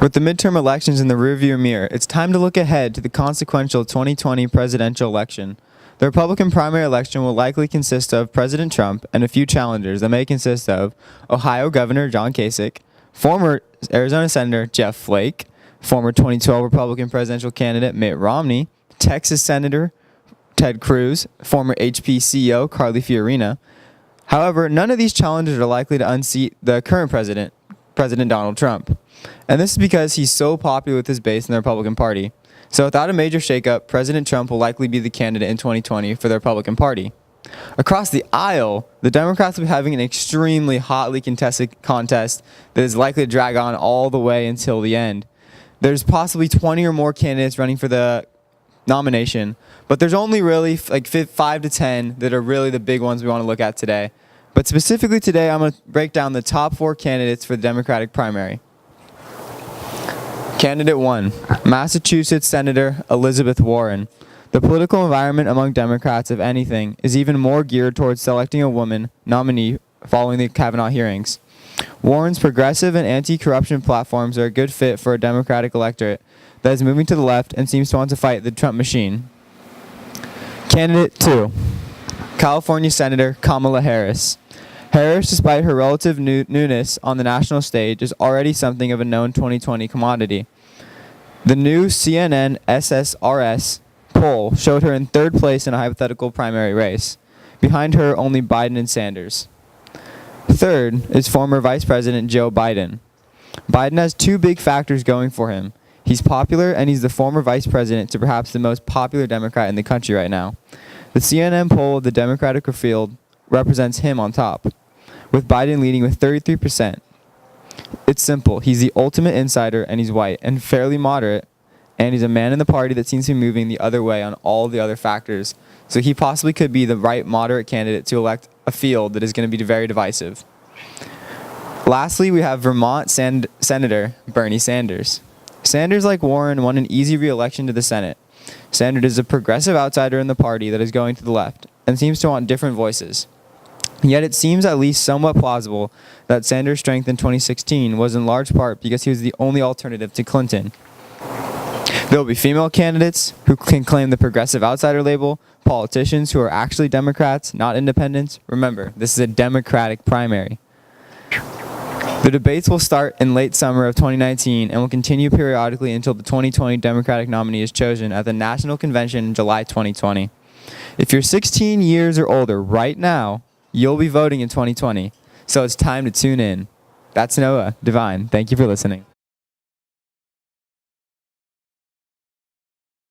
With the midterm elections in the rearview mirror, it's time to look ahead to the consequential 2020 presidential election. The Republican primary election will likely consist of President Trump and a few challengers that may consist of Ohio Governor John Kasich, former Arizona Senator Jeff Flake, former 2012 Republican presidential candidate Mitt Romney, Texas Senator Ted Cruz, former HP CEO Carly Fiorina. However, none of these challengers are likely to unseat the current president, President Donald Trump. And this is because he's so popular with his base in the Republican Party. So without a major shakeup, President Trump will likely be the candidate in 2020 for the Republican Party. Across the aisle, the Democrats will be having an extremely hotly contested contest that is likely to drag on all the way until the end. There's possibly 20 or more candidates running for the nomination, but there's only really like 5 to 10 that are really the big ones we want to look at today. But specifically today, I'm going to break down the top 4 candidates for the Democratic primary. Candidate 1, Massachusetts Senator Elizabeth Warren. The political environment among Democrats, if anything, is even more geared towards selecting a woman nominee following the Kavanaugh hearings. Warren's progressive and anti-corruption platforms are a good fit for a Democratic electorate that is moving to the left and seems to want to fight the Trump machine. Candidate 2, California Senator Kamala Harris. Harris, despite her relative newness on the national stage, is already something of a known 2020 commodity. The new CNN SSRS poll showed her in 3rd place in a hypothetical primary race. Behind her, only Biden and Sanders. 3rd is former Vice President Joe Biden. Biden has 2 big factors going for him. He's popular, and he's the former vice president to perhaps the most popular Democrat in the country right now. The CNN poll of the Democratic field represents him on top, with Biden leading with 33%. It's simple. He's the ultimate insider, and he's white and fairly moderate, and he's a man in the party that seems to be moving the other way on all the other factors. So he possibly could be the right moderate candidate to elect a field that is going to be very divisive. Lastly, we have Vermont Senator Bernie Sanders. Sanders, like Warren, won an easy re-election to the Senate. Sanders is a progressive outsider in the party that is going to the left and seems to want different voices. Yet it seems at least somewhat plausible that Sanders' strength in 2016 was in large part because he was the only alternative to Clinton. There will be female candidates who can claim the progressive outsider label, politicians who are actually Democrats, not independents. Remember, this is a Democratic primary. The debates will start in late summer of 2019 and will continue periodically until the 2020 Democratic nominee is chosen at the National Convention in July 2020. If you're 16 years or older right now, you'll be voting in 2020, so it's time to tune in. That's Noah Devine. Thank you for listening.